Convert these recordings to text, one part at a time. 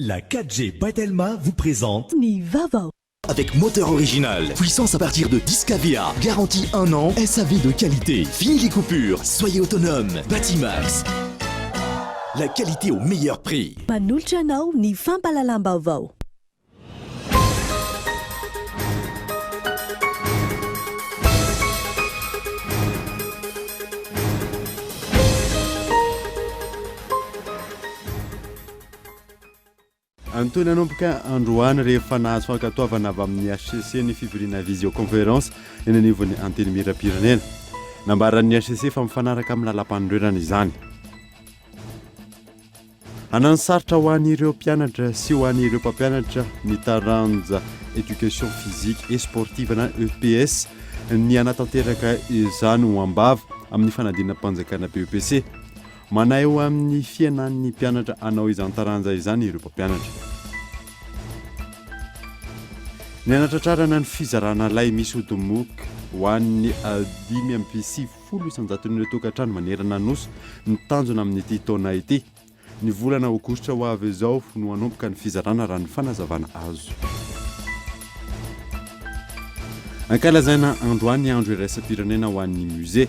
La 4G Batelma vous présente Nivava. Avec moteur original, puissance à partir de 10 kVA, garantie 1 an, SAV de qualité, fini les coupures, soyez autonome, Batimax. La qualité au meilleur prix. Panultra anao ny fampalalam-baovao. Antony anomboka androany rehefa nahazo fankatoavana avy amin'ny HCC ny fivoriana visioconférence eny anivon'ny anteny mirapirenena. Nambaran'ny HCC fa mifanaraka amin'ny lalam-panorenana izany. Anansaritra ho an'ireo mpianatra sy ho an'ireo mpampianatra ny taranja éducation physique et sportive na EPS ny anatanteraka izany ho ambava amin'ny fanadinana mpanjakana BEPC. Manay ho amin'ny fiainan'ny mpianatra anao izany taranja izany ireo mpampianatra. Ny anatratrarana ny fizarana lay misy odomoka ho an'ny 5.9 isanjaton'ireo tokantrano manerana noso ny tanjona amin'ity taona ity. Ny volana aogositra ho avy izao no hanomboka ny fizarana raha ny fanazavana azo. Ankalazaina androany ny andro iraisam-pirenena ho an'ny musée.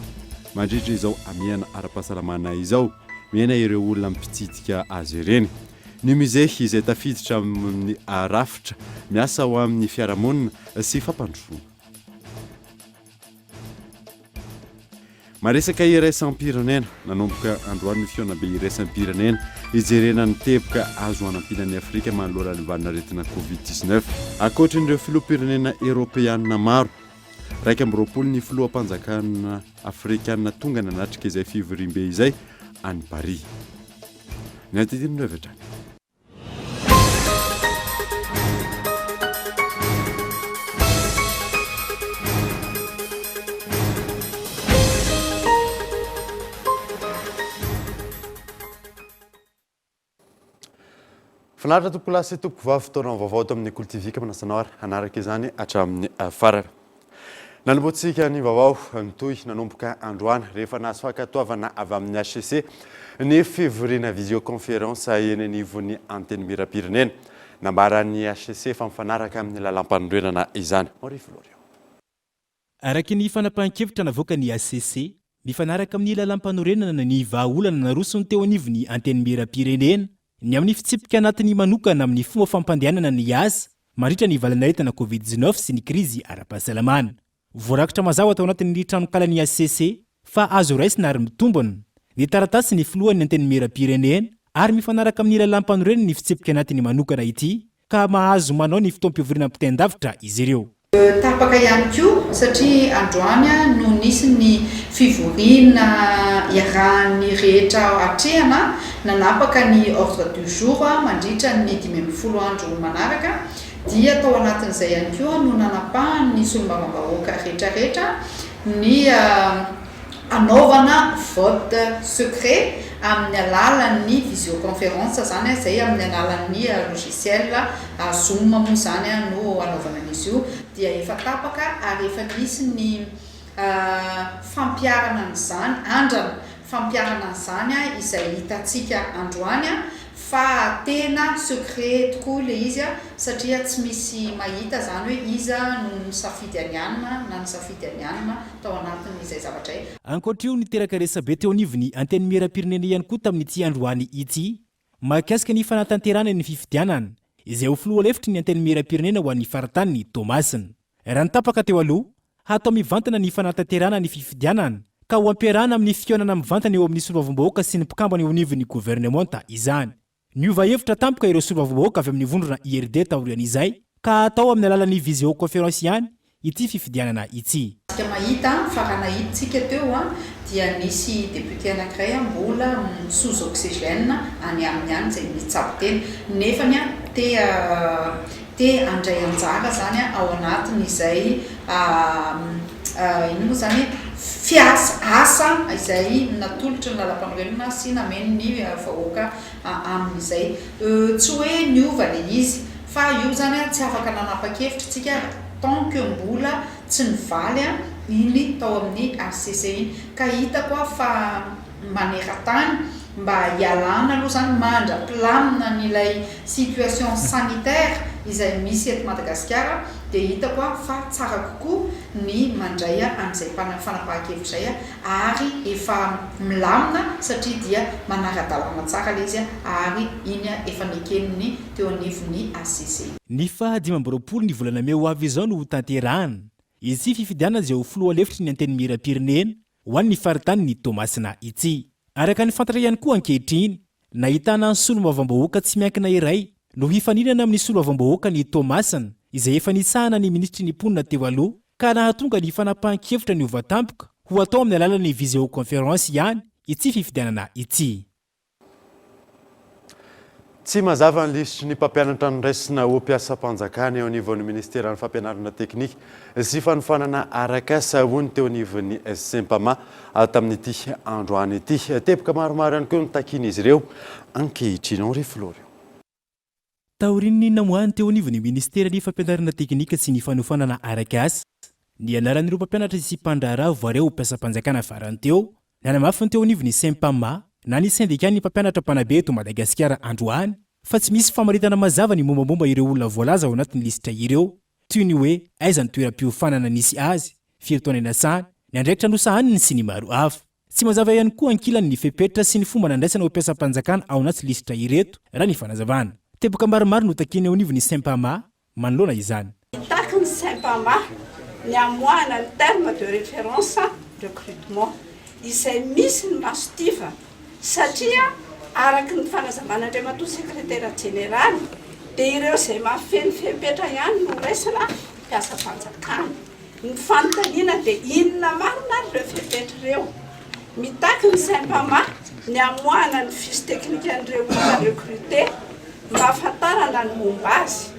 Mandritra izao amiana ara-pahasalamana izao, miaina ireo olona mpitsidika azy ireny. Ny musée izay tafiditra amin'ny rafitra miasa ho amin'ny fiarahamonina sy fampandrosoana. Maresaka iraisam-pirenena, nanomboka androany ny fiona be iraisam-pirenena ijerena ny teboka azo anampinan'ny Afrika manolora ny vanin'aretina Covid-19. Ankoatrin'ireo filoham-pirenena Eoropeanina maro, 120 ny filoham-panjakana Afrikanina tonga nanatrika izay fivoriam-be izay any Paris. Ny antidirino hevitra. Fanaritra tompo lasy tompo vavy fotoana vaovao to amin'ny Kultivika manasanao ary anaraka izany hatramin'ny farany. Nanomboantsika ny vaovao nitoy nanomboka androany rehefa nahazo fankatoavana avy amin'ny HCC ny fivoriana visioconférence eny anivon'ny anteny mirapirenena. Nambaran'ny HCC fa mifanaraka amin'ny lalam-panorenana izany. Araky ny fanapahan-kevitra navoaka ny HCC, mifanaraka amin'ny lalam-panorenana ny vahaolana narosony teo anivon'ny anteny mirapirenena ny amin'ny fitsipika anatin'ny manokana amin'ny fomba fampandehanana ny asa mandritra ny valan'aretina Covid-19 sy ny krizy ara-pahasalamana. Voarakitra mazao atao anatin'ny tranokalan'ny HCC fa azo raisina ary mitombona ny taratasy ny filohan'ny anteny mirapirenena ary mifanaraka amin'ny lalam-panorenana ny fitsipika anatin'ny manokana ity ka mahazo manao ny fotoam-pivoriana mpitendavitra izy ireo. Tapaka ihany koa satria androany no nisy ny fivoriana iarahan'ny rehetra hatrehana nanapaka ny ordre du jour mandritra ny 15 andro manaraka dia tao anatin'izay ihany koa no nanapahany solombavambahoaka rehetrarehetra ny anaovana vote secret amin'ny alalan'ny visioconférence zany izay amin'ny alalan'ny logiciel Zoom moa zany no anaovana izy io dia efa tapaka ary efa nisy ny fampiarana an'izany andrana fampiarana an'izany izay hitantsika androany fa tena secret tokoa le izy satria tsy misy mahita zany hoe iza no nisafidy anianina na nisafidy anianina tao anatin'izay zavatra io. Ankoatra io niteraka resabe teo anivon'ny anteny mirapirenena ihany koa tamin'ity androany ity mahakasika ny fanatanterana ny fifidianana izay ho filoha lefitry ny anteny mirapirenena ho an'ny faratany Thomasina. Raha nitapaka teo aloha hatao mivantana ny fanatanterana ny fifidianana ka ho ampiarahana amin'ny fionana mivantana eo amin'ny solombavambahoaka sy ny mpikambana eo anivon'ny gouvernemanta izany. Niova hevitra tampoka ireo solombavambahoaka avy amin'ny vondrona IRD taorian'izay ka atao amin'ny alalan'ny visioconférence ihany ity fifidianana ity. Mahita fa raha nahitsika teo dia nisy député anankiray mbola sous oxygène any amin'ny any izay mitsabo teny nefany te andray anjara zany ao anatin'izay ino moa zany asa izay natolotry ny lalam-panorenana sy nameny ny vahoaka amin'izay tsy hoe niova le izy fa io zany tsy afaka nanapa-kevitra tsika tant que mbola tsy nivaly iny tao amin'ny HCC iny ka hita koa fa maneran-tany mba hialana aloha zany mandra-pilamina n'ilay situation sanitaire izay misy eto Madagasikara dia hitako fa tsara kokoa ny mandray an'izay fanapahan-kevitra izay ary efa milamina satria dia manara-dalàna tsara ilay izy ary iny efa nikeniny teo anivon'ny ACC. Ny faha 20 ny volana May ho avy izao no tanterahana izy fifidianana izay ho filoha lefitry ny anteny miram-pirenena ho an'ny faritany ny Tomasina ity. Araka ny fantatra ihany koa ankehitriny nahitana ny solombavambahoaka tsy miankina iray no hifaninana amin'ny solombavambahoaka ny Tomasina izay efa nisahana ny ministry ny mponina teo aloha ka nahatonga ny fanapahan-kevitra ny ovatampoka ho atao amin'ny alalan'ny visioconférence ihany ity fifidianana ity. Tsy mazava ny lisitry ny mpampianatra niraisina ho mpiasam-panjakana eo anivon'ny ministera ny fampianarana teknika sy fanofanana araka sahony teo anivon'ny Sempama tamin'ity androany ity. Teboka maromaro ihany koa notakian'izy ireo ankehitriny Henri Florio. Taorian'ny namoahany teo anivon'ny ministera ny fampianarana teknika sy ny fanofanana arakasa ny anaran'ireo mpampianatra sy mpandraharaha voareo ho mpiasam-panjakana farany teo nanamafiny teo anivon'ny Sempama na ny syndika ny mpampianatra mpanabe eto Madagasikara androany fa tsy misy famaritana mazava ny mombamomba ireo olona voalaza ao anatin'ny lisitra ireo toy ny hoe aiza ny toeram-piofanana nisy azy, firy taona inasany, ny andraikitra nosahaniny sy ny maro hafa. Tsy mazava ihany koa ankilany ny fepetra sy ny fomba nandraisana ho mpiasam-panjakana ao anaty lisitra ireto raha ny fanazavana. Teboka maromaro no takiany eo anivon'ny Sempama manoloana izany. Itaka ny Sempama ny amoahana ny terme de référence recrutement izay misy ny masotiva satria araky ny fanazavan'Andriamatoa sekretera général dia ireo izay mafeny fepetra ihany no raisina mpiasam-panjakana. Ny fanontaniana dia inona marina ireo fepetra ireo. Mitaky ny Sempama ny amoahana ny fiche technique an'ireo olona recruté mba ahafantarana ny momba azy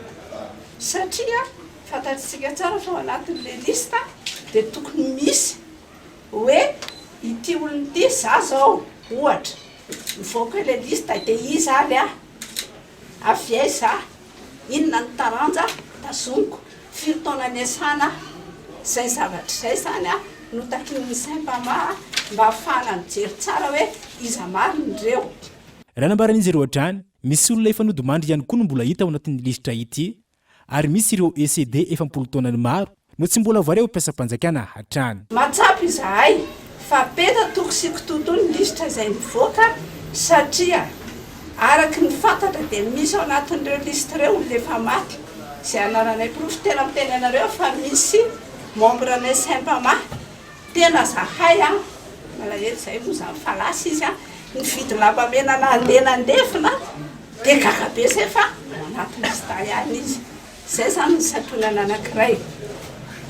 satria fantatritsika tsara fa ao anatin'ilay lista dia tokony misy hoe ity olona ity za zao ohatra mivoaka ilay lista dia iza aly avy aiza inona ny taranja tazoniko firy taona niasana zay zavatra izay zany no takin'ny Sempama mba ahafahana mijery tsara hoe iza marina ireo. Raha nambaran'izy ireo hatrany misy olona efa nodimandry ihany koa no mbola hita ao anatin'ny lisitra ity ary misy ireo ECD efa 10 taonany maro no tsy mbola voareo mpiasam-panjakana hatrany. Matsapy izahay fa beta tokosiko tontolo ny lisitra izay mivoaka satria araky ny fantatra dia misy ao anatin'ireo lisitra ireo olona efa maty izay anaranay profitera amin'ny teny anareo fa misy membre anay Sempama tena zahay malahelo izay moa zany falasy izy ny vidy lamba-mena nandeha dia gagabe izay fa ao anatin'ny lista ihany izy. Izay zany ny santonana anankiray.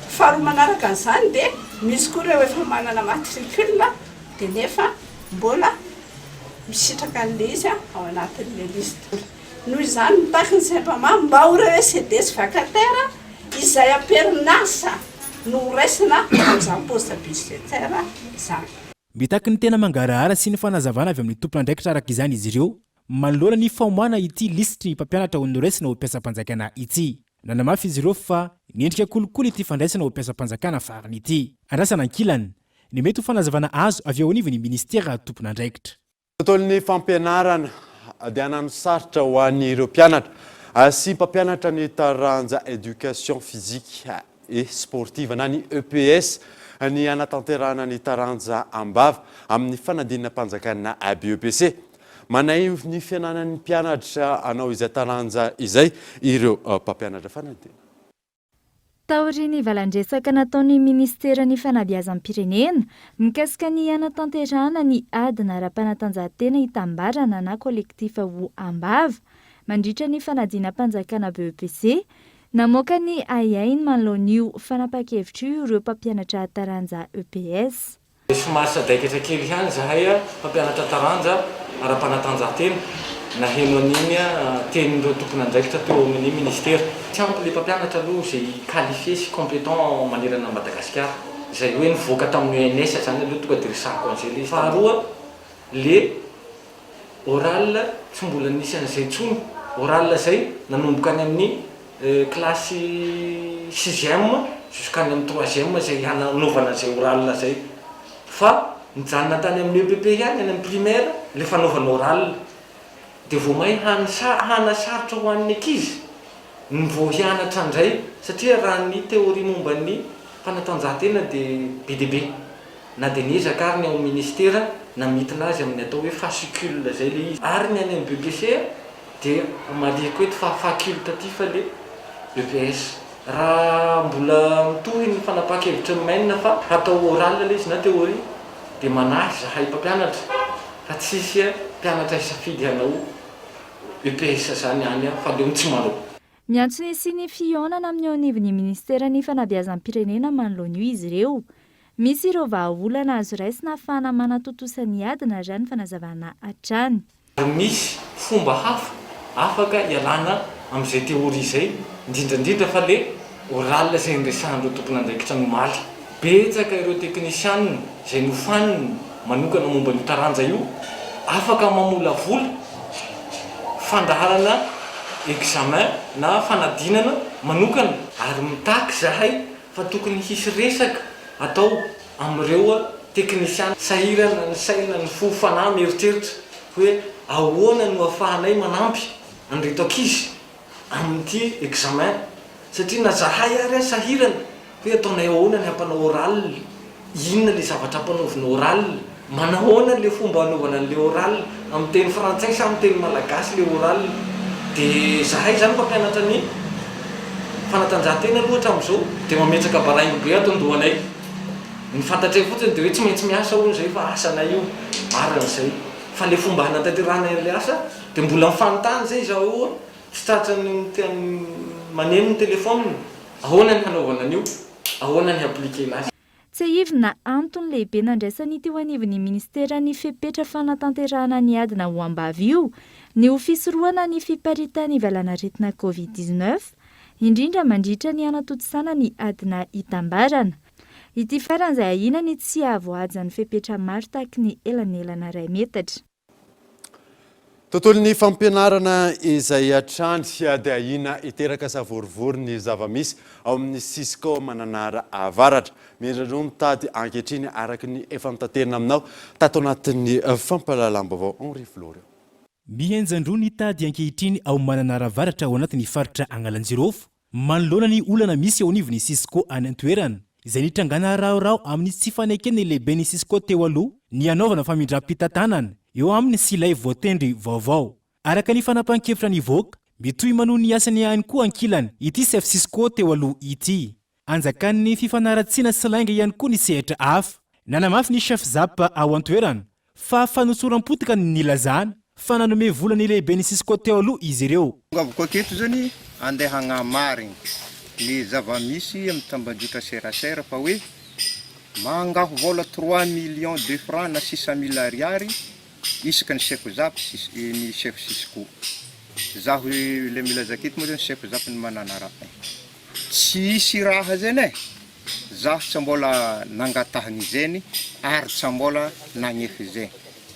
Faharoa manaraka an'izany dia misy koa ireo efa manana matricule dia nefa mbola misitraka an'ilay izy ao anatin'ilay lista. Noho izany mitaky ny Sempama mba ho ireo ECD sy vacataire izay am-perinasa no raisina amin'izany poste budgétaire izany. Mitaky ny tena mangarahara sy ny fanazavana avy amin'ny tompon'andraikitra araka izany izy ireo manoloana ny famoahana ity lisitry ny mpampianatra ho noraisina ho mpiasam-panjakana ity. Nanamafy izy ireo fa niendrika kolokolo ity fandraisana ho mpiasam-panjakana farany ity. Andrasana ankilany ny mety ho fanazavana azo avy ao anivon'ny ministera tompon'andraikitra. Tontolon'ny fampianarana dia hanano sarotra ho an'ireo mpianatra sy mpampianatra ny taranja éducation physique et sportive na ny EPS ny anatanterahana ny taranja ambava amin'ny fanadinana mpanjakana BEPC. Manay ny fiananan'ny mpianatra anao izay taranja izay ireo mpampianatra fanadina. Taoriany valandresaka nataon'ny ministeran'ny fanabeazam-pirenena mikasika ny anatanterahana ny adina ara-panatanjahantena hitambarana na kolektifa ho ambava mandritra ny fanadina mpanjakana BEPC. Namoaka ny ayainy manoloan'io fanapahan-kevitra io ireo mpampianatra taranja EPS. Somary sadaikatra kely ihany zahay mpampianatra taranja ara-panatanjahantena naheno an'iny tenin'ireo tompon'andraikitra teo amin'ny ministera. Tsy ampy ilay mpampianatra aloha izay qualifié sy compétent manerana Madagasikara izay hoe nivoaka tamin'ny ONS zany aloha tonga dia resahako an'izay. Faharoa le oral tsy mbola nisy an'izay intsony. Oral izay nanomboka any amin'ny classe 6e jusqu'any amin'ny 3e izay hananovana izay oral izay fa nijanona tany amin'ny EPP ihany any amin'ny primaire le fanaovana oral dia vao mahay hanasarotra ho an'ny ankizy ny vao hianatra indray satria raha ny teoria momba ny fanatanjahantena dia be dia be na dia niezaka ary ny ao ministera na mitina azy amin'ny atao hoe fascicule zay le izy ary ny any amin'ny BBC dia maleko hoe fa facultatif le EPS raha mbola mitohy ny fanapahan-kevitra maina fa atao oral le izy na teoria dia manahy zahay mpampianatra fa tsisy mpianatra isafidy hanao EPS zany any fa leo tsy manao. Miantso ny sy ny fionana amin'ny ao anivon'ny ministeran'ny fanabeazam-pirenena manoloana izy ireo. Misy ireo vahaolana azo raisina ahafahana manatontosany adina izany fanazavana hatrany. Misy fomba hafa afaka ialana amin'izay teoria izay indrindrandrindra fa le oral izay nresahan'ireo tompon'andraikitra nomaly. Betsaka ireo teknisianina izay nofaniny manokana momba ny taranja io afaka mamola vola fandaharana examen na fanadinana manokana ary mitaky zahay fa tokony hisy resaka atao amin'ireo teknisiana sahirana ny saina ny fo fanahy mieritreritra hoe ahoana no ahafahanay manampy an'ireto ankizy amin'ity examen satria na zahay ary sahirana hoe ataonay ahoana ny hampanao oral, inona le zavatra hampanaovina oral, manahoana le fomba hanaovana an'le oral amin'ny teny frantsay sa amin'ny teny malagasy le oral. Dia zahay zany mpampianatra ny fanatanjahantena loatra amin'izao dia mametraka barainy be atondohanay. Ny fantatray fotsiny dia hoe tsy maintsy miasa hono zay fa asanay io maran'izay fa le fomba hanatanterahana ilay asa dia mbola mifanontany zay zaho tsy tratrany maneno ny telefôniny ahoana ny hanaovana an'io, ahoana ny aplikena azy. Tsy ahivina antony lehibe nandraisany teo anivon'ny ministeran'ny fepetra fanatanterahana ny adina ho ambavy io ny ho fisorohana ny fiparitany ivalanaretina COVID-19 indrindra mandritra ny anatotosana ny adina hitambarana. Ity faran'izay ahina ny tsy avoajan'ny fepetra maro taky ny elanelana ray metatra. Tontolon'ny fampianarana izay hatrany dia ahina iteraka savorivory ny zavamisy ao amin'ny Cisco Mananara avaratra. Miendranao mitady ankehitriny araka ny efa mitaterina aminao tato anatin'ny fampahalalam-baovao Henri Florent. Mihenjandro ny tady ankehitriny ao Mananara avaratra ao anatin'ny faritra Angalansirofo manoloana ny olana misy ao anivon'ny Cisco any an-toerana izay nitrangana raorao amin'ny tsy fanekeny lehiben'ny Cisco teo aloha ny anaovana famindram-pitantanana eo amin'ny silay voatendry vaovao. Araka ny fanapahan-kevitra nivoaka mitohy manohy ny asany ihany koa ankilany ity chef Cisco teo aloha ity. Anjakan'ny fifanaratsiana salainga ihany koa ny sehatra hafa. Nanamafy ny chef Zapa ao an-toerana fa fanosoram-potika ny nilazana fa nanome vola ny lehiben'ny Cisco teo aloha izy ireo. Ngavoko aketo zany andeha hagnamarigny ny zavamisy amin'ny tambajotran serasera fa hoe mangaho vola 3 millions de francs na 600 000 ariary isaka ny chef Zap ny chef Cisco. Zaho le milaza aketo moa zany chef Zap ny Mananara. Tsy isy raha zany zaho tsy mbola nangatahany zany ary tsy mbola nagnefy zany.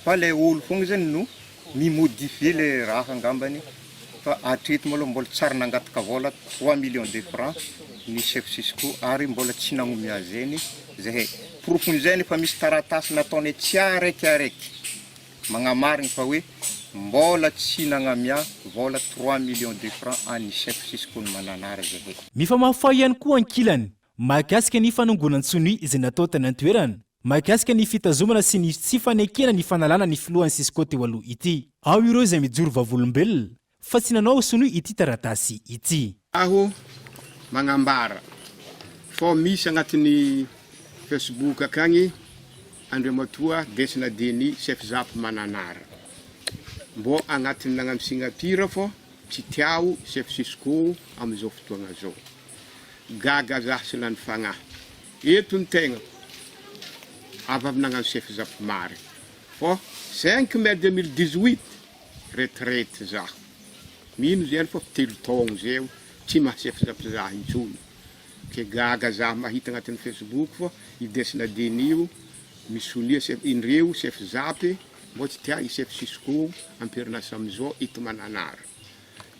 Fa le olo fogna zany no mimodifie le raha angambany fa atreto maloha mbola tsara nangataka vola 3 millions de francs ny chef Cisco ary mbola tsy nagnomy azany zay profony zany fa misy taratasy nataony tsy araiky magnamarigny fa hoe mbola tsy nagnamia vola 3 millions de francs any chef Cisco ny Mananara zay. Mifamafa ihany koa ankilany mahakasika ny fanangonan-tsony izay natao tany an-toerana, mahakasika ny fitazomana sy ny tsy fanekena ny fanalana ny filohan'ny Cisco teo aloha ity. Ao ireo izay mijoro vavolombelona fa tsy nanao sony ity taratasy ity. Aho magnambara fa misy agnatin'ny Facebook akagny Andriamatoa Desina Deny chef Zap Mananara. Mbo agnatin'ny nagnano Singapira fô tsy tiao chef Cisco amizao fotoagna zao. Gaga zah sy lany fagnahy. Eto ny tegna avy nagnano chef Zap Mary. Fô 5 mai 2018 retraite zah. Mino zany fô telo taogno zay tsy mahachef Zap zah intsony. Ke gaga zah mahita agnatin'ny Facebook fô i Desina Deny io misonia indreo chef Zap mbo tsy tia i chef Cisco amperinasa amizao ito Mananara.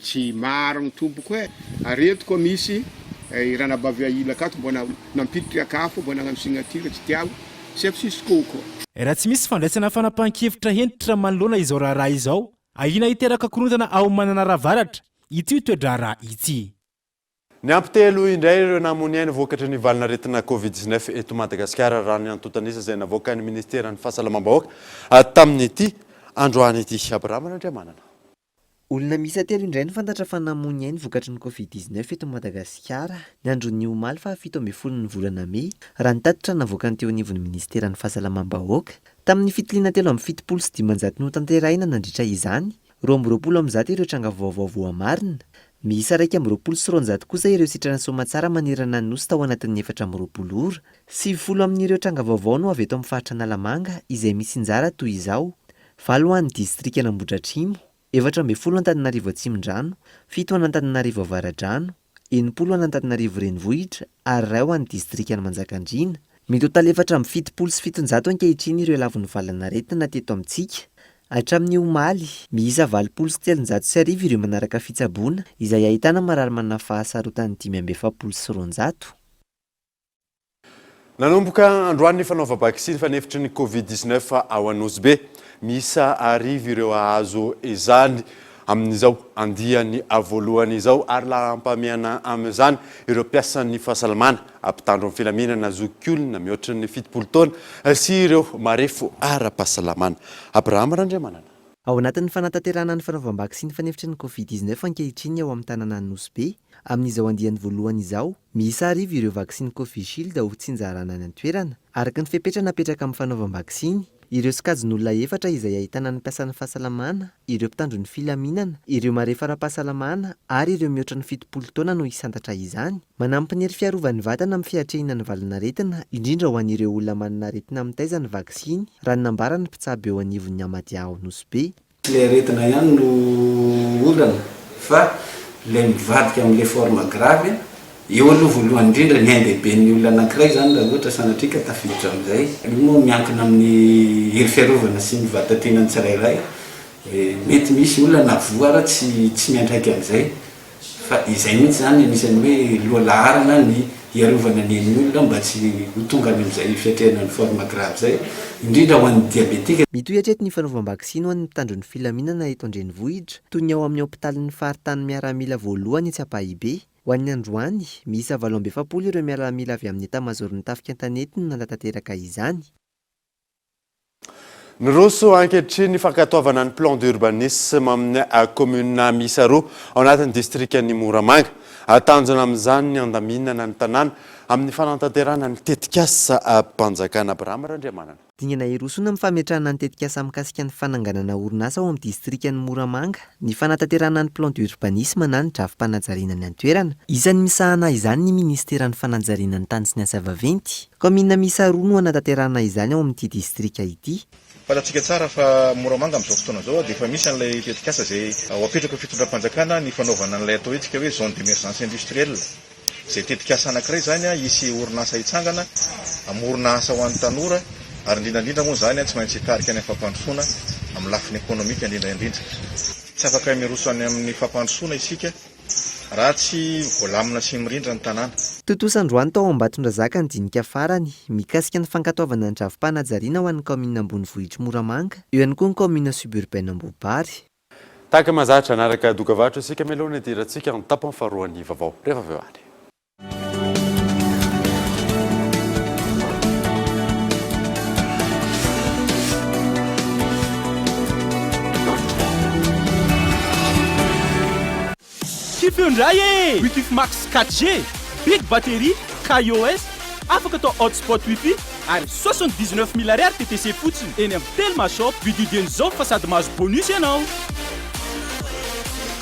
Tsy marigny tompoko areto koa misy i ranabavy aila akato mbona nampiditry akafo mbona nagnano signature tsy tiao sepsiskoko raha tsy misy fandraisana fanapahan-kevitra hentitra manoloana izao raharaha izao ahina hiteraka korontana ao manana ravaratra ity toedraraha ity. Ny ampitelo indray ireo namony ainy vokatry ny valinaretina Covid-19 eto Madagasikara raha ny antotanisa izay navoaka ny ministeran'ny fahasalamam-bahoaka tamin'ny ity androany ity. Abraham Andriamanana. Olona misa telo indray ny fantatra fa namony ainy vokatry ny Covid-19 eto Madagasikara ny andron'ny omaly fa 17 ny volana Mey raha nitatitra navoaka ny teo anivon'ny ministeran'ny fahasalamam-bahoaka tamin'ny fitiliana telo amin'ny 7 no tanteraina nandritra izany 20 ireo tranga vaovao voamarina. Miisa 2 kosa ireo sitrana somatsara manerana ny nosy tao anatin'ny 4 ora. 70 amin'ireo tranga vaovao no avy eto amin'ny faritra Analamanga izay misy njara toy izao: 4 any distrika Anambohidratrimo, 14 Antananarivo Atsimondrano, 7 Antananarivo Avaradrano, 70 Antananarivo Renivohitra ary 2 any distrika Manjakandriana. Mitotaly 477 ankehitriny ireo lavon'ny valanaretina teto amintsika. Hatramin'ny omaly, miisa 703 ireo manaraka fitsaboana izay ahitana marary manana fahasarotany 570. Nanomboka androany fanaova-bakisiny fanefitry ny Covid-19 ao Anosy-Be, miisa 10 ireo ahazo izany amin'izao andiany voalohany izao ary lahampamiana amin'izany ireo mpiasan'ny fahasalamana ampitandro amin'ny filaminana zokiolona mihoatra ny 70 taona sy ireo marefo ara-pahasalamana. Abraham Randriamanana. Ao anatin'ny fanatanterahana ny fanaovam-bakisiny fanefitry ny Covid-19 ankehitriny ao amin'ny tanàna Anosy-Be, amin'izao andiany voalohany izao, miisa 10 ireo vakisiny Covishield ho tsinjarana ny antoerana araka ny fepetra napetraka amin'ny fanaovam-bakisiny. Ireo sikajin'olona 4 izay ahitana ny mpiasan'ny fahasalamana, ireo mpitandro ny filaminana, ireo marefo ara-pahasalamana ary ireo mihoatra ny 70 taona no hisantatra izany. Manampy ny hery fiarovany vatana amin'ny fiatrehina ny valinaretina, indrindra ho an'ireo olona manana aretina mitaiza ny vaksiny, raha nambara ny mpitsabo eo anivon'ny Amadia ao Anosy-Be. Le aretina ihany no olana fa le mivadika amin'le forme grave eo aloha voalohany indrindra ny andehiben'ny olona anankiray zany raha ohatra sanatrika tafiditra amin'izay. Io moa miankina amin'ny hery fiarovana sy ny vatantenany tsirairay. Mety misy olona navoara tsy miandraiky amin'izay. Fa izay mihitsy zany anisan'ny hoe loha laharana ny iarovana ny olona mba tsy ho tonga amin'izay fiatrehana ny forme grave zay, indrindra ho an'ny diabetika. Mitohy hatreto ny fanaovam-bakisiny ho an'ny mpitandro ny filaminana eto Andrenivohitra toy ny ao amin'ny hôpitalin'ny faritany miaramila voalohany Tsiapahibe. Ho an'ny androany, miisa 770 ireo miaramila avy amin'ny etat-mazoron'ny tafika an-tanety no nandatanteraka izany. Ny roso ankehitriny ny fankatoavana ny plan d'urbanisme amin'ny commune miisa 2 ao anatin'ny distrikany Moramanga. Atanjona amin'izany ny andaminana ny tanàna amin'ny fanantanterahana ny tetikasa mpanjakana. Abraham Randriamanana. Dingana irosona amin'ny fametrahana ny tetikasa mikasika ny fananganana orinasa ao amin'ny distrikany Moramanga, ny fanantanterahana ny plan d'urbanisme na ny drafi-panajariana ny antoerana. Isan'ny misahana izany ny ministeran'ny fanajariana ny tany sy ny asa vaventy. Commune miisa 2 no anatanterahana izany ao amin'ity distrika ity. Fatatsika tsara fa Moramanga amin'izao fotoana zao dia efa misy an'ilay tetikasa izay ao apetraka fitondram-panjakana ny fanaovana an'ilay atao hoe hoe zone d'émergence industrielle. Izay tetikasa anankiray zany hisy orinasa hitsangana amorina asa ho an'ny tanora ary indrindrandrindra moa zany tsy maintsy hitarika ny fampandrosoana amin'ny lafiny ekonomika indrindrandrindra. Tsy afaka miroso any amin'ny fampandrosoana isika raha tsy voalamina sy mirindra ny tanàna. Totosandroany tao Ambatondrazaka ny dinika farany mikasika ny fankatoavana ny drafi-panajariana ho an'ny commune Ambonivohitra Moramanga, eo ihany koa ny commune suburbaine Ambobary. Tahaka mahazatra anaraka dokavatra isika meloana idirantsika ny tapany faharoan'ny vaovao rehefa avy eo any. Kifindray e! Wifi Max 4G, big batterie, KiOS, afaka atao hotspot wifi ary 79 000 ariary TTC fotsiny eny amin'ny Telma Shop, vididin'izao fa sady mahazo bonus ianao.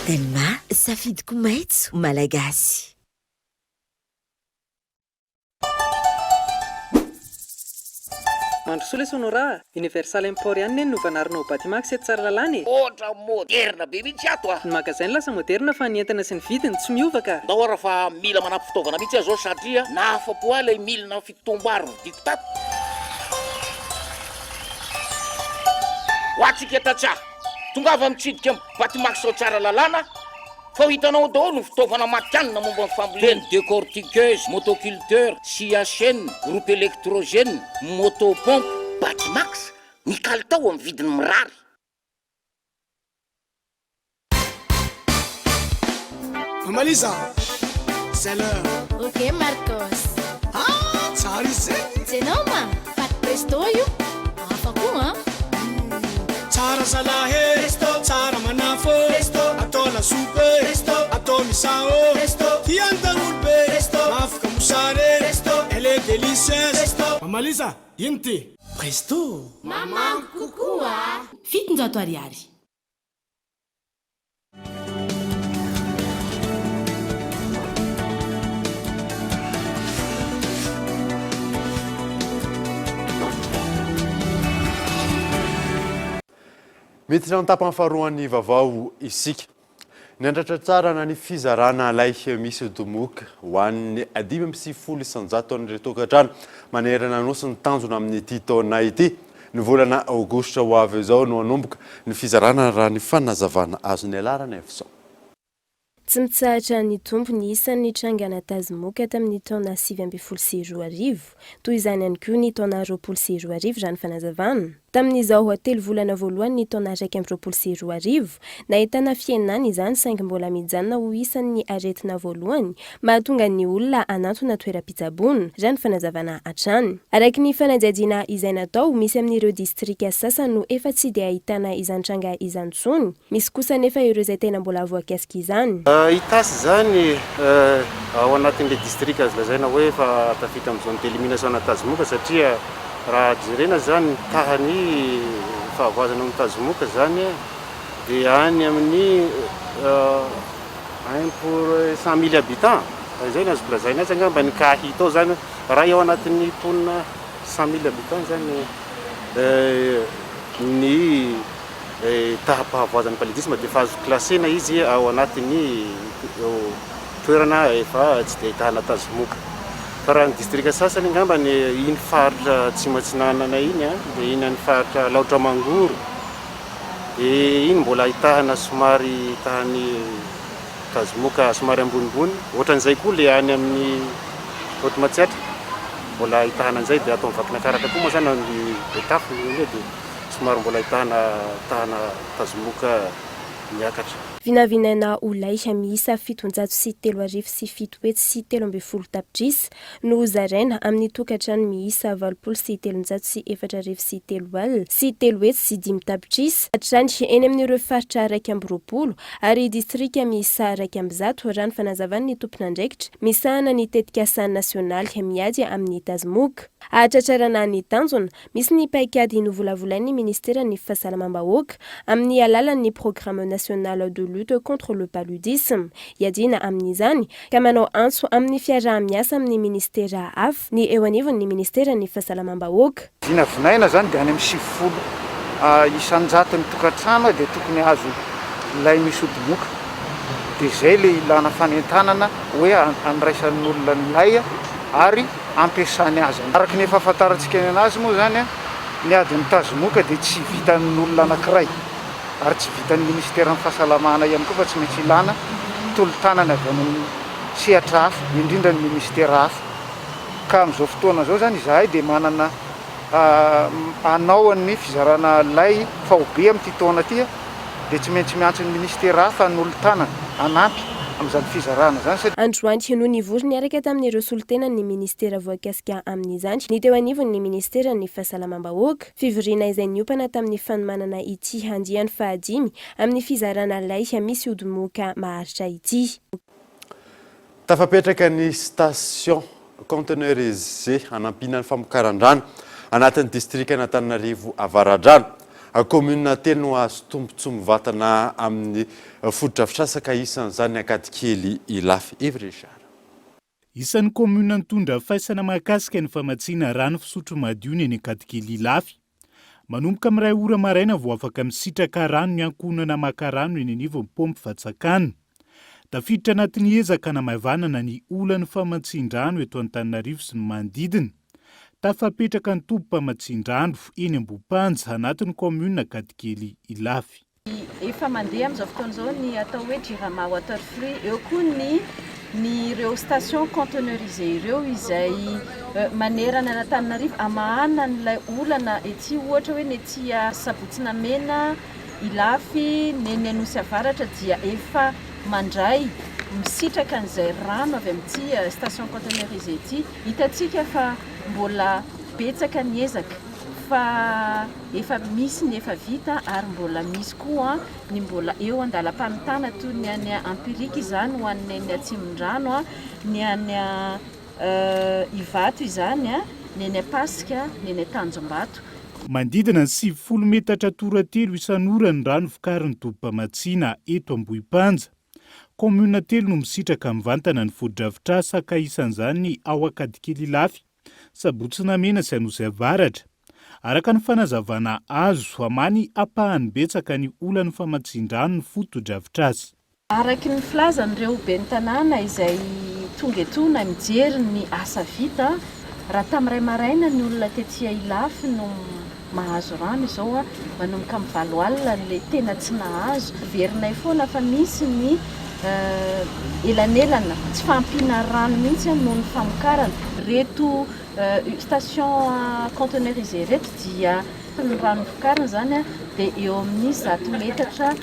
Telma, safidiko maitso malagasy. Andro soa le sonora, Universal Import ihany neny no vanarinao Batimax eto Tsaralalany. Otra moderna be mihitsy ato Ny magasin lasa moderna fa ny entana sy ny vidiny tsy miova ka. Ndahora fa mila manampy fitaovana mihitsy azo satria nahafapo ilay milina fitombariny dito tato. Ho atsika tatsa, tonga avy mitsidika Batimax ao Tsaralalana, dia misy karazana entana maro. Ao ny fitaovana fampiasa ao, ao ny fa hitanao daholo ny fitaovana matianina momba ny fambolena décortiqueuse motoculteur siachène groupe électrogène motopompe Batimax ny kalitao amin'ny vidiny mirary. Malisa, c'est l'heure. Ok, Marcos. Ah, tsara Ianao ma, faty presto io. Afaka hein? Tsara salahe, tsara manafo, atao lasopy, atao misao, tiandaolbe, afaka mosare, elle est délicieuse. Mamalisa, ino ty? Presto. Maman kokoa. Fitonjato ariary. Miditra ny tapany faharoan'ny vaovao isika. Niandratra tsara na ny fizarana lay misy domoka ho an'ny 520 isanjato tokantrano manerana nosy ny tanjona amin'ity taona ity. Ny volana aogositra ho avy izao no hanomboka ny fizarana raha ny fanazavana azo ny alarana efisa. Tsy mitsahatra ny tompony isan'ny trangana tazimoka tamin'ny taona 2024 toy izany ihany koa ny taona 2024 raha ny fanazavana. Tamin'izao telo volana voalohany ny taona 2024 nahitana fienana izany saingy mbola mijanona ho isan'ny aretina voalohany mahatonga ny olona anatona toeram-pitsaboana raha ny fanazavana hatrany. Araka ny fanadihadiana izay natao misy amin'ireo distrika sasany no efa tsy dia ahitana izany tranga izany tsony, misy kosa nefa ireo izay tena mbola voakasika izany. Itasy zany ao anatin'ilay distrika azo lazaina hoe efa tafita amin'ny zone d'élimination tazimoka satria raha jerena zany tahany fahavoazana amin'ny tazimoka zany dia any amin'ny 1 pour 100 000 habitants. Izay azo lazaina azy angamba ny kahitao zany raha eo anatin'ny ponina 100 000 habitants zany ny tahapahavoazan'ny paludisme dia efa azo klasena izy ao anatin'ny toerana efa tsy dia ahitana tazimoka. Fa raha ny distrika sasany angamba ny iny faritra tsy matsinanana iny dia iny any faritra laotra mangoro dia iny mbola ahitana somary tahany tazimoka somary ambonimbony. Ohatran'izay koa le any amin'ny Haute-Matsiatra mbola ahitana an'izay dia atao mivakinakaraka koa moa zany ny etafy dia somary mbola ahitana tazimoka miakatra. Vinavinaina olaisha miisa 703 sy 707 tapitrisa no zaraina amin'ny tokantrano miisa 703 sy 403 alina sy 3 sy 5 tapitrisa hatrany eny amin'ireo faritra 120 ary distrika miisa 100 raha ny fanazavan'ny tompon'andraikitra misahana ny tetikasa nasionaly miady amin'ny tazimoka. Ahatratrarana ny tanjona misy ny paikady novolavolain'ny ministeran'ny fahasalamam-bahoaka amin'ny alalan'ny programme national de lutte contre le paludisme iadina amin'izany ka manao antso amin'ny fiaraha-miasa amin'ny ministera hafa ny eo anivon'ny ministeran'ny fahasalamam-bahoaka. Vinavinaina zany dia any amin'ny 70 isanjaton'ny tokantrano dia tokony azo lay misy domoka dia izay le ilana fanentanana hoe andraisan'ny olona ny lay ary ampiasany azy. Araka ny efa afantarantsika anazy moa zany ny adiny tazimoka dia tsy vitan'ny olona anankiray ary tsy vitan'ny ministeran'ny fahasalamana ihany koa fa tsy maintsy ilana tolo-tanana avy amin'ny sehatra hafa indrindra ny ministera hafa. Ka amin'izao fotoana izao zany izahay dia manana anao ny fizarana lay fahobe amin'ity taona ity dia tsy maintsy miantso ny ministera hafa ny olo-tanana anampy amin'izany fizarana zany. Androany no nivorony araka tamin'ireo solotenan'ny ministera voakasika amin'izany ny teo anivon'ny ministeran'ny fahasalamam-bahoaka fivoriana izay niopana tamin'ny fanomanana ity handiany fahadimy amin'ny fizarana lay misy odimoka maharitra ity. Tafapetraka ny station conteneurisé anampinan'ny famokaran-drano anatin'ny distrika Antananarivo Avaradrano. Commune telo no azo tombontsomo vatana amin'ny foto-drafitrasaka isan'izany Ankadikely Ilafy. Ivresara. Isan'ny commune nitondra fahaisana mahakasika ny famatsiana rano fisotro madio ny Ankadikely Ilafy. Manomboka amin'ny 2 ora maraina vao afaka misitraka rano ny ankonana maka rano eny anivon'ny pompe Fatsakana. Tafiditra anatin'ny ezaka namavanana ny olan'ny famatsin-drano eto Antananarivo sy ny manodidina. Tafapetraka ny tompo-pamatsin-drano eny Ambopanja anatin'ny commune Ankadikely Ilafy. Efa mandeha amin'izao fotoana izao ny atao hoe Jirama Water Free, eo koa ny ireo station conteneurisé ireo izay manerana Antananarivo amahana n'ilay olana ety ohatra hoe ny ety Sabotsina Mena, Ilafy, neny Anosy Avaratra dia efa mandray misitraka an'izay rano avy amin'ity station conteneurisé ity. Hitantsika fa mbola betsaka ny ezaka fa efa misy ny efa vita ary mbola misy koa ny mbola eo andalam-pamitana toy ny any empirique izany ho an'ny any Atsimondrano, ny any Ivato izany, ny any Pasika, ny any Tanjombato. Mandidina ny 90 metatra toratelo isan'ora ny rano vokarin'ny Dobamatsina eto Ambohipanja. Komuna telo no misitraka mivantana ny vao-dravitra saka isan'izany ao Akadikely Ilafy, Sabotsina Mena sy Anosy Avaratra. Araka ny fanazavana azo amany apahany betsaka ny olany famatsin-drano ny foto-dravitra azy. Araky ny filazan'ireo ben'ny tanàna izay tonga eto na mijery ny asa vita, raha tamin'iray maraina ny olona tetỳ Ilafy no mahazo rano izao manomboka amin'ny 7 alina le tena tsy nahazo. Verinay foana fa misy ny elanelana tsy fampina rano mihitsy noho ny famokarana. Reto station conteneurisé reto dia ny rano vokarina zany dia eo amin'ny 100 metatra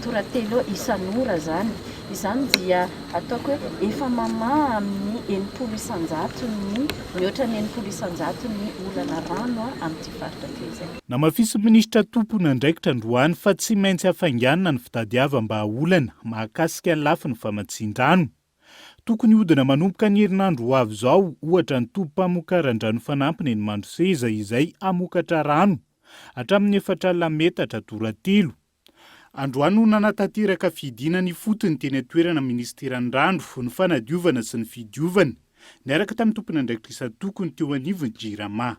toratelo isan'ora zany. Izany dia ataoko hoe efa mama amin'ny 900 isan-jato ny mihoatra ny 900 isan-jato ny olana rano amin'ity faritra ity izay. Namafisy minisitra tompona andraikitra Androany fa tsy maintsy hafainganina ny fitadiava-mba olana mahakasika ny lafiny famatsin-drano. Tokony hodina manomboka ny herinandro ho avy izao ohatra ny tompam-pamokaran-drano fanampiny ny Mandroseza izay amokatra rano hatramin'ny 4 metatra toratelo. Androany no nanatateraka fidina ny fotony teny atoerana ministeran'ny rano ny fanadiovana sy ny fidiovana niaraka tamin'ny tompony andraikitra isan-tokony teo anivony Jirama.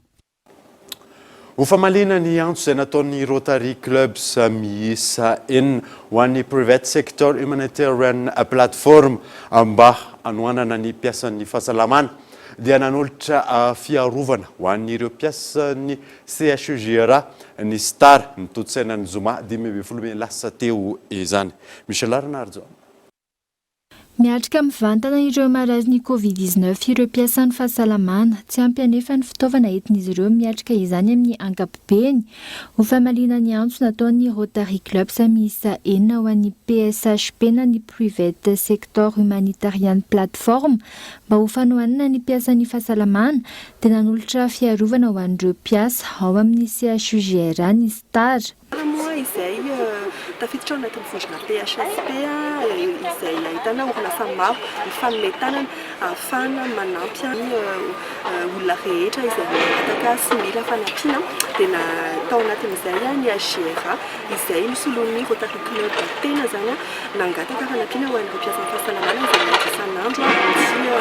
Ho famalina ny antso izay nataon'ny Rotary Clubs miisa 4 ho an'ny private sector humanitarian platform mba hanoanana ny mpiasan'ny fahasalamana dia nanolotra fiarovana ho an'ireo mpiasan'ny CHUGRA ny STAR ny totsainan'ny Zoma 2012 lasa teo izany. Michel Arnardo. Miatrika mivantana ireo maraziny Covid-19 ireo mpiasan'ny fahasalamana, tsy ampy anefa ny fitaovana entin'izy ireo miatrika izany amin'ny ankapobeny. Ho famalina ny antso nataon'ny Rotary Clubs miisa 4 ho an'ny PSHP na ny Private Sector Humanitarian Platform mba ho fanohanana ny mpiasan'ny fahasalamana dia nanolotra fiarovana ho an'ireo mpiasa ao amin'ny CHUGRA ny STAR. Izay tafiditra ao anatin'ny vondrona PSHP izay ahitana orinasa maro mifanometanana ahafahana manampy ny olona rehetra izay mangataka sy mila fanampiana dia natao anatin'izay ny AGRA izay misoloan'ny Rotary Club tena zany nangataka fanampiana ho an'ireo mpiasan'ny fahasalamana izay miandry isan'andro amin'ny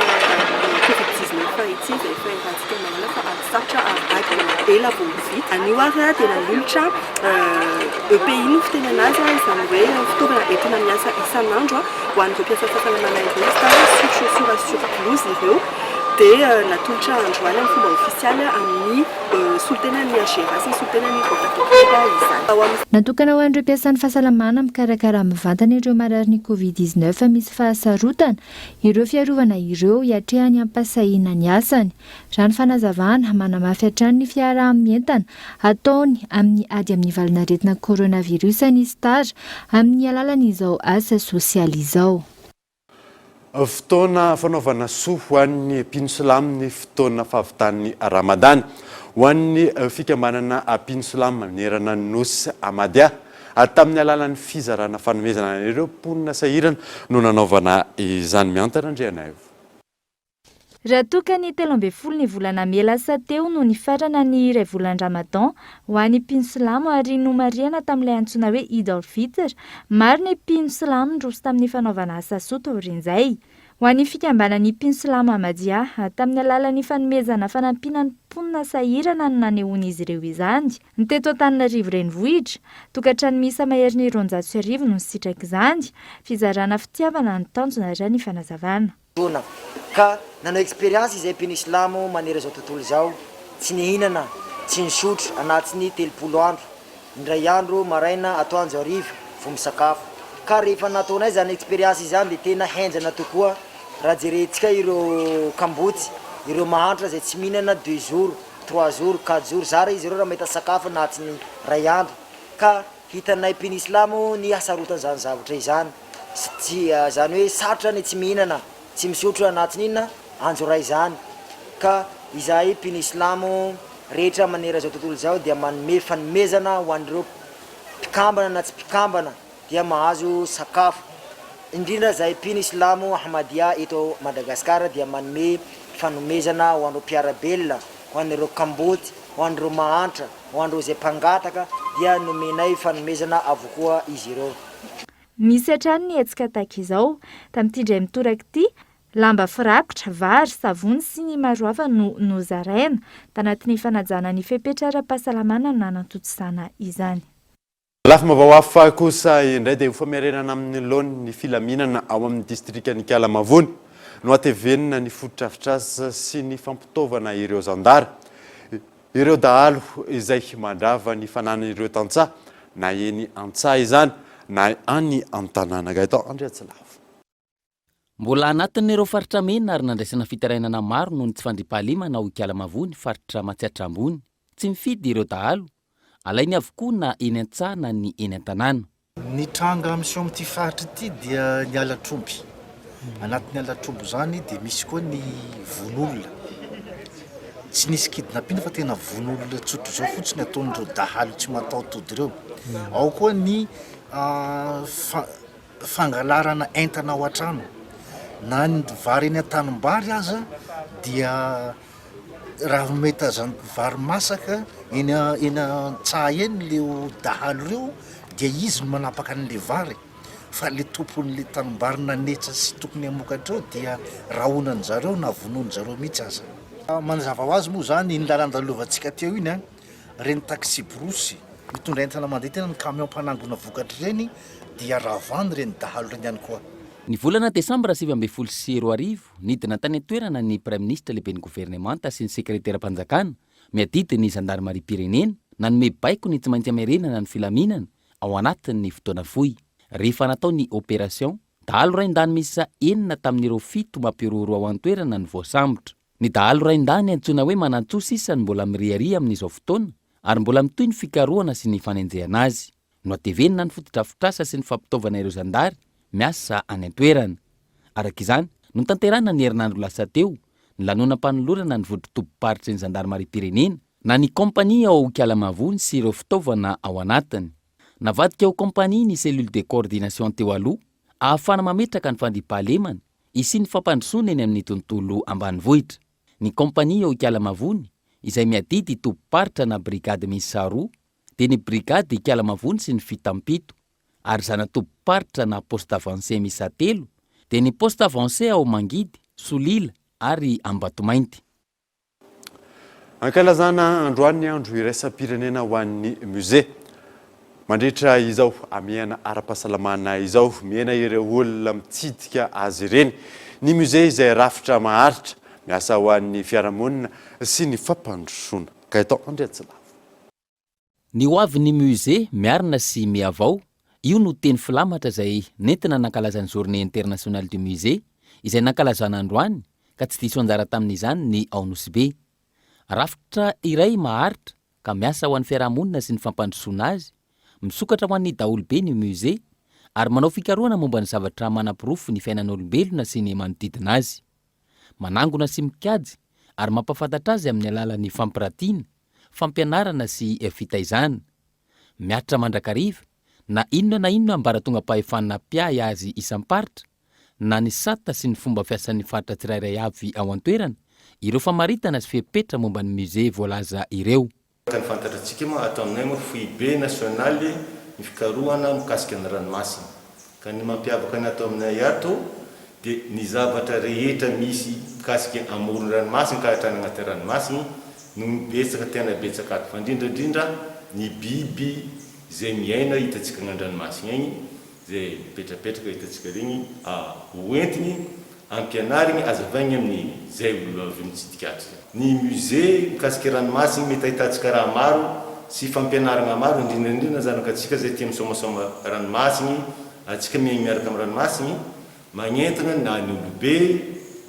Covid-19 ity izay efa erantsika manana fa sarotra araka ela vao vita. Anio ary dia nanolotra EPI no fiteny anazy izany hoe fitaovana entina miasa isan'andro ho an'ireo mpiasan'ny fahasalamana ireo sy chaussure sur blouse ireo dia natolotra androany amin'ny fomba ofisialy amin'ny solotenan'ny AGRA sy solotenan'ny Rotary izany. Natokana ho an'ireo mpiasan'ny fahasalamana mikarakara mivantana ireo marary Covid-19 misy fahasarotana ireo fiarovana ireo hiatrehany hampasahiana ny asany. Raha ny fanazavana manamafy hatrany ny fiaraha-mientana ataony amin'ny ady amin'ny valinaretina coronavirus ny STAR amin'ny alalan'izao asa sosialy izao. Fotoana fanaovana soa ho an'ny mpino silamo ny fotoana fahavitan'ny Ramadan ho an'ny fikambanana mpino silamo manerana ny nosy Ahmadia tamin'ny alalan'ny fizarana fanomezana ireo mponina sahirana no nanaovana izany. Miantana Andriana. Raha toka ny 17 ny volana May lasa teo no nifarana ny iray volan Ramadan ho an'ny mpino silamo ary nomariana tamin'ilay antsoina hoe Eid al-Fitr. Maro ny mpino silamo ndroso tamin'ny fanaovana asa soa taorian'izay. Ho an'ny fikambanan'ny mpino silamo Ahmadia tamin'ny alalan'ny fanomezana fanampiana ny mponina sahirana no nanehoan'izy ireo izany. Ny teto Antananarivo renivohitra tokantrano miisa maheriny 250 no nisitraka izany, fizarana fitiavana ny tanjona ary ny fanazavana. Ka nanao expérience izay mpino silamo manera izao tontolo izao, tsy nihinana, tsy nisotro anatin'ny 30 andro. indray andro maraina atoandro arivo vo misakafo ka rehefa nataonay zany expérience izany de tena henjana tokoa raha jerentsika ireo kambotsy ireo mahantra zay tsy mihinana 2 jours 3 jours 4 jours zara izy ireo raha mahita sakafo anatin'ny ray andro ka hitanay penislamo ny asarotany zany zavatra izany tsy zany hoe sarotra ny tsy mihinana tsy misotro anatiny inona andro ray zany ka izahay penislamo rehetra manera zao tontolo zao dia manome fanomezana ho an'ireo mpikambana na tsy mpikambana dia mahazo sakafo indrindra zahay penislamo ahmadia eto Madagasikara dia manome fanomezana ho an'ireo mpiarabelona ho an'ireo kamboty ho an'ireo mahantra ho an'ireo zay mpangataka dia nomenay fanomezana avokoa izy ireo. Misy hatrany ny hetsika tahaka izao tamin'ity indray mitoraka ity lamba firakotra, vary, savony sy ny maro hafa no nozaraina tanatin'ny fanajana ny fepetra ara-pahasalamana nanatotosana izany. Lafim-bahoafa kosa indray dia ufamiarenana amin'ny laony ny filaminana ao amin'ny distrikany Kalamavony no atevenina ny fototrafitra sy ny fampitaovana ireo zandara. Ireo dahalo izay mandrava ny fananan'ireo tantsaha na eny antsaha izany na any an-tanàna gaito Andriatsilavo. Mbola anatin'ireo faritra mena ary nandraisana fitarainana maro noho ny tsy fandriam-pahalemana ao Kalamavony faritra Matsiatra ambony tsy mifidy ireo dahalo alainy avokoa na eny antsaha na ny eny an-tanàna. Ny tranga misy amin'ity faritra ity dia ny alatromby. Anatin'ny alatromby zany dia misy koa ny vonolona. Tsy nisy kidnapping fa tena vonolona tsotra zao fotsiny ataon'ireo dahalo tsy mataotody ireo. Ao koa ny fangalarana entana ao an-trano. Na ny vary eny an-tanimbary aza dia raha meta zany vary masaka eny antsaha eny leo dahalo reo dia izy no manapaka an'le vary fa le tompon'le tanimbary nanetsa sy tokony hamokatreo dia rahonan zareo na vonoan zareo mihitsy aza. Manazava ho azy moa zany ny lalandalovantsika teo iny reny taxi brosy mitondra entana mandeha tena ny camion mpanangona vokatra reny dia ravany reny dahalo reny ihany koa. Ny volana Desambra 2024 nidina tany an-toerana ny Prime Ministre lehiben'ny gouvernemanta sy ny sekretera mpanjakana miadidi ny zandarmaria pirenena nanome baiko ny tsy maintsy hamerenana ny filaminana ao anatin'ny fotoana fohy. Rehefa natao ny opération, dahalo raindany misa 9 tamin'ireo 7 mampiororo ao an-toerana ny voasambotra. Ny dahalo raindany antsoina hoe manantso sisany mbola miriaria amin'izao fotoana ary mbola mitoy ny fikarohana sy ny fanenjehana azy. No atevenina ny fotodrafitrasa sy ny fampitaovana ireo zandary miasa any an-toerana. Arak'izany, no tanterana ny herinandro lasa teo, ny lanonam-panolorana ny vodin-tompom-paritra ny zandarmaria pirenena na ny kompania ao Kalamavony sy ireo fitaovana ao anatiny. Navadika ao kompania ny cellule de coordination teo aloha, ahafana mametraka ny fandriam-pahalemana isy ny fampandrosoana eny amin'ny tontolo ambanivohitra. Ny kompania ao Kalamavony izay miadidy tompom-paritra na brigady miisa 2 dia ny brigady Kalamavony sy ny fitampito, ary zana tompom-paritra na poste avancé miisa 3 dia ny poste avancé ao Mangidy, Solila ary Ambatomainty. Ankalazana androany andro iraisam-pirenena ho an'ny musée. Mandritra izao amiana ara-pahasalamana izao miena ireo olona mitsidika azy ireny. Ny musée izay rafitra maharitra miasa ho an'ny fiarahamonina sy ny fampandrosoana. Gaëtan Andriatsilavo. Ny hoavin'ny musée miarina sy miavao, io no teny filamatra izay nentina nankalazany journée internationale du musée izay nankalazana androany ka tsy diso anjara tamin'izany ny AONUSB. Rafitra iray maharitra ka miasa ho an'ny fiarahamonina sy ny fampandrosoana azy, misokatra ho an'ny daholobe ny musée ary manao fikarohana momba ny zavatra manam-pirofo ny fiainan'olombelona sy ny manodidina azy. Manangona sy mikajy ary mampafantatra azy amin'ny alalan'ny fampiratiana, fampianarana sy fitaizana. Miatra mandrakariva na inona ambaratonga pahefanana piay azy isam-paritra na ny sata sy ny fomba fiasan'ny faritra tsirairay avy ao an-toerana, ireo famaritana sy fepetra momba ny musée voalaza ireo. Kan fantatratsika moa atao aminay moa foibe nasionaly ny fikarohana mikasika ny ranomasina. Ka ny mampiavaka ny atao aminay ato dia ny zavatra rehetra misy mikasika amorony ranomasina ka hatrany agnaty ranomasina no betsaka tena betsaka ato. Fa indrindra ny biby zay miaina hitantsika agnan-dranomasina igny, zay mipetrapetraka hitantsika regny hoentiny ampianariny azavaigny amin'ny zay olo avy mitsidika ato. Ny musée mikasika ranomasina mety ahitantsika raha maro sy fampianarana maro indrindraindrindra zanaka atsika zay tia misomasoma ranomasiny atsika miaraka amin'ny ranomasiny magnentina na ny olobe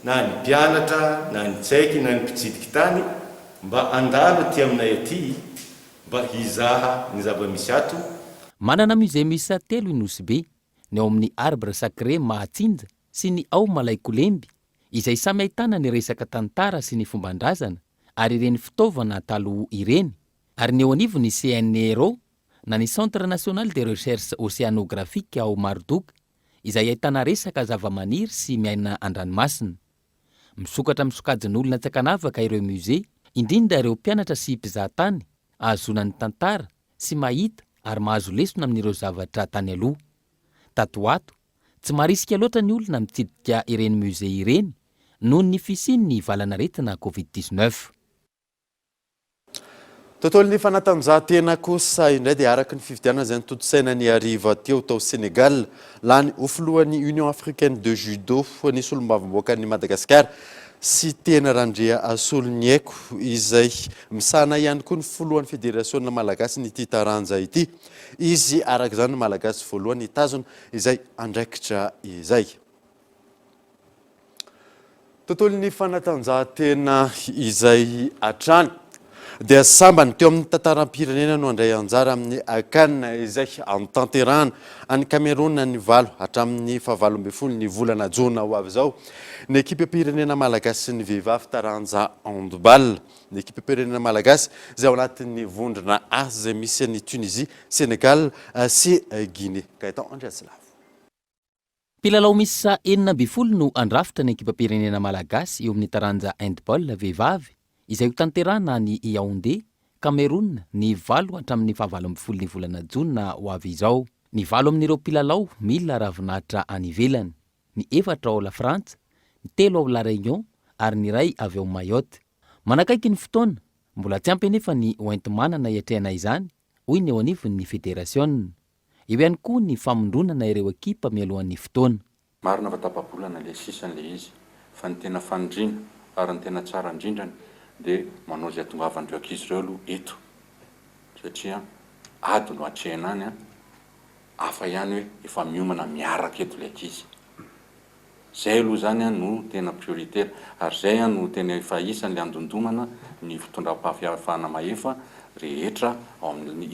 na ny mpianatra na ny tsaiky na ny mpitsidiky tany mba andalo aty aminay aty mba hizaha ny zava-misy ato. Manana musée miisa 3 Nosy-be ny ao amin'ny arbre sacré Mahatsinja sy ny ao Malaikolemby izay samy ahitana ny resaka tantara sy ny fombandrazana ary ireny fitaovana taloha ireny, ary ny eo anivo ny CNRO na ny Centre National de Recherche Océanographique ao Marodoka izay ahitana resaka zava-maniry sy miaina an-dranomasina. Misokatra misokajin'olona Antsakanavaka ireo musée, indrindra ireo mpianatra sy mpizahatany ahazona ny tantara sy mahita ary mahazo lesona amin'ireo zavatra tany aloha. Tatoato, tsy marisika loatra ny olona mitsidika ireny musée ireny noho ny fisian'ny valanaretina COVID-19. Tontolon'ny fanatanjahantena kosa indray dia araka ny fividianana izay nototsaina ny hariva teo tao Senegal lany ofolohan'ny Union Africaine de Judo ny solombavamboakan'ny Madagasikara sy tena Randria Soloniaiko izay misana ihany koa ny folohan'ny Fédération Malagasy ny taranja ity. Izy araka izany ny Malagasy voalohany hitazona izay andraikitra izay. Tontolon'ny fanatanjahantena izay hatrany dia sambany teo amin'ny tantaram-pirenena no andray anjara amin'ny Cannes izay antanterahana any Cameroun ny 7 hatramin'ny 7 ny volana Jona ho avy izao. Ny ekipe pirenena Malagasy sy ny vehivavy taranja handball. Ny ekipe pirenena Malagasy izay ao anatin'ny vondrona asa izay misy any Tunisie, Senegal sy Guinée. Gaëtan Andreaslavo. Mpilalao miisa 40 no andrafitra ny ekipa pirenena Malagasy eo amin'ny taranja handball vehivavy izay ho tanterahana ny Yaoundé, Cameroun ny 7 hatramin'ny 17 ny volana Jona ho avy izao. Ny 7 amin'ireo mpilalao mila ravinahitra any ivelany, ny 4 ao La Frantsa, ny 3 ao La Réunion ary ny 1 avy ao Mayotte. Manakaiky ny fotoana, mbola tsy ampy nefa ny oentim-manana hiatrehana izany, hoy ny eo anivon'ny fédération. Eo ihany koa ny famondronana ireo ekipa mialohan'ny fotoana. Marina fa tapabolana le sisan'le izy, fa ny tena fanindrina ary ny tena tsara indrindrany dia manao izay tongavan'ireo ankizy ireo aloha eto, satria ady no atrehana any hafa ihany hoe efa miomana miaraka eto le ankizy. Zay aloha zany no tena prioritaire ary zay no tena efa isan'le andondomana ny fitondram-pahafahana mahefa rehetra ao amin'ny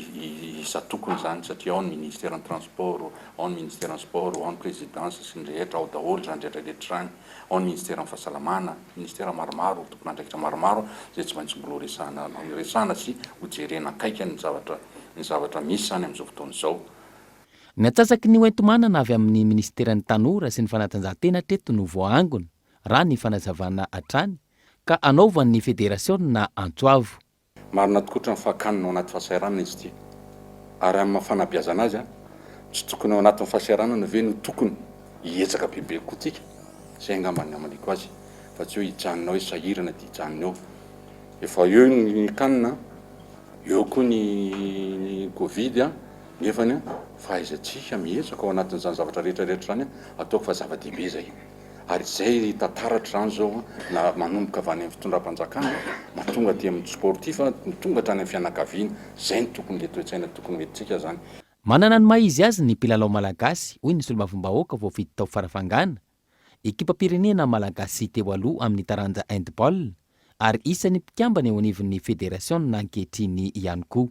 isa tokony zany, satria ao ny ministère en transport, ao ny ministère en sport, ao ny présidence sy ny rehetra ao daholo zany rehetrarehetra zany, ao ny ministère en fahasalamana, ministère maromaro, tokony andraikitra maromaro zay tsy maintsy mbola resana sy hojerena akaiky ny zavatra misy zany amin'izao fotoana izao. Ny atsasaky ny oentomanana avy amin'ny ministeran'ny tanora sy ny fanatanjahantena teto no voaangona raha ny fanazavana hatrany ka anaovan'ny fédération na antsoavo. Marina tokotra ny fahakanina ao anaty fahasahiranana izy ity, ary amin'ny fanabeazana azy tsy tokony ao anatin'ny fahasahiranana ve no tokony hietsaka bebe koa tsika, zay angambany amaliko azy, fa tsy hoe hijanona hoe sahirana ty hijanona eo. Efa eo ny kanina, eo koa ny Covid nefany fahaizantsika mietsaka ao anatin'izany zavatra rehetrarehetra zany ataoko fa zava-dehibe zay. Ary zay tantaratra zany zao na manomboka avy any amin'ny fitondram-panjakana mahatonga aty amin'ny sportif tonga hatrany amin'ny fianakaviana, zay ny tokony le toe-tsaina tokony hoentintsika zany. Manana ny maizy azy ny mpilalao malagasy, hoy ny solombavambahoaka voavidy tao farafangana. Ekipa pirenena malagasy teo aloha amin'ny taranja handball ary isan'ny mpikambana eo anivon'ny fédération nankehitriny ihany koa.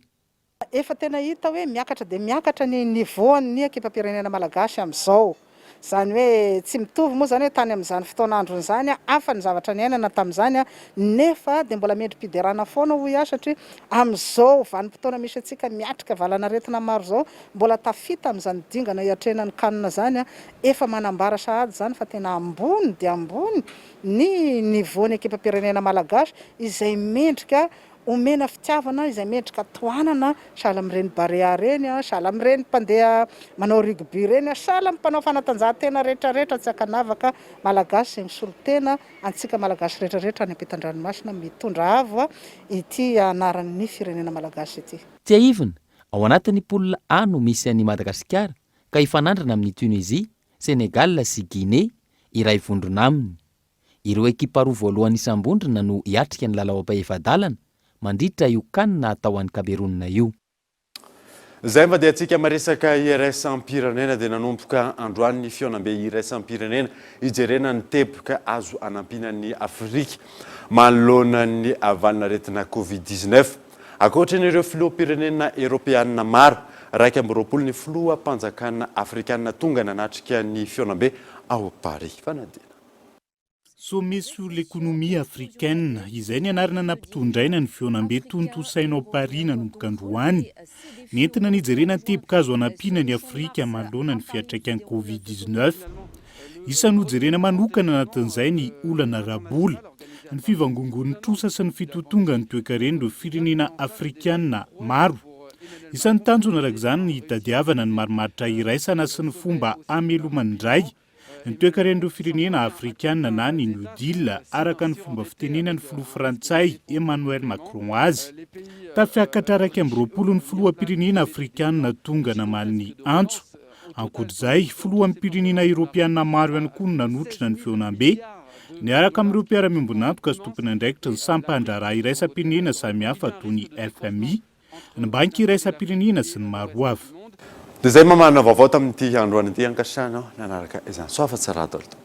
Efa tena hita hoe miakatra dia miakatra ny nivoan'ny ekipa pirenena malagasy amin'izao. Zany hoe tsy mitovy moa zany hoe tany amin'izany fotoan'andro zany hafa ny zavatra niainana tamin'izany nefa dia mbola mendrim-piderana foana hoy aho, satria amin'izao vanim-potoana misy antsika miatrika valanaretina maro zao mbola tafita amin'izany dingana hiatrehana ny kanina zany efa manambara sahady zany fa tena ambony dia ambony ny nivoan'ny ekipa pirenena malagasy izay mendrika omena fitiavana, izay mendrika toanana sahala amin'ireny barea reny, sahala amin'ireny mpandeha manao rugby reny, sahala amin'ny mpanao fanatanjahantena rehetrarehetra tsy ankanavaka malagasy izay misolo tena antsika malagasy rehetrarehetra any ampitan-dranomasina mitondra avo ity anaran'ny firenena malagasy ity. Tsy aivina, ao anatin'ny polina A no misy an'i Madagasikara ka hifanandrana amin'ny Tunisie, Senegal sy Guinée iray vondrona aminy. Ireo ekipa roa voalohany isam-bondrona no hiatrika ny lalao am-pahefadalana mandritra io kanina atao an'ny Kamerona io. Zay mba dia antsika maresaka iraisam-pirenena dia nanomboka androany ny fionam-be iraisam-pirenena ijerena ny teboka azo anampinan'ny Afrika manoloana ny avalina retina Covid-19. Ankoatran'ireo filoham-pirenena Eropeanina maro, 20 ny filoham-panjakana Afrikanina tonga nanatrika ny fionam-be ao Paris. Fanadina. Sommet sur l'économie africaine, izay ny anarana nampitondraina ny feonam-be tontosaina ao Paris nanomboka androany. Nentina nijerena teboka azo anampina ny Afrika manoloana ny fiantraikan'ny Covid-19. Isan'ny hojerena manokana anatin'izay ny olana rabola, ny fivangongon'ny trosa sy ny fitotonga ny toe-karen'ireo firenena afrikanina maro. Isan'ny tanjona arak'izany ny hitadiavana ny marimaritra iraisana sy ny fomba amelomandray ny toe-karen'ireo firenena afrikanina na ny New Deal araka ny fomba fitenenan'ny filoha Frantsay Emmanuel Macron azy. Tafiakatra araka amby 20 ny filoham-pirenena afrikanina tonga namaly ny antso. Ankoatr'izay, filoham-pirenena Eropeanina maro ihany koa nanotrina ny feonam-be. Ny araka amin'ireo mpiara-miombonantoka sy tompon'andraikitra ny sampahandraraha iraisam-pirenena samihafa toy ny FMI, ny banky iraisam-pirenena sy ny maro hafa. Dia izay mamana vaovao tamin'ity androany ity ankasitrana nanaraka izany soafa tsara adolto.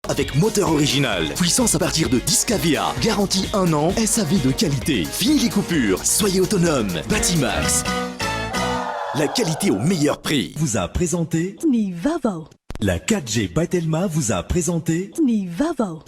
Avec moteur original, puissance à partir de 10 kVA, garantie 1 an, SAV de qualité, fini les coupures, soyez autonome. Batimax, la qualité au meilleur prix. Vous a présenté Ni Vavo. La 4G by Telma vous a présenté Ni Vavo.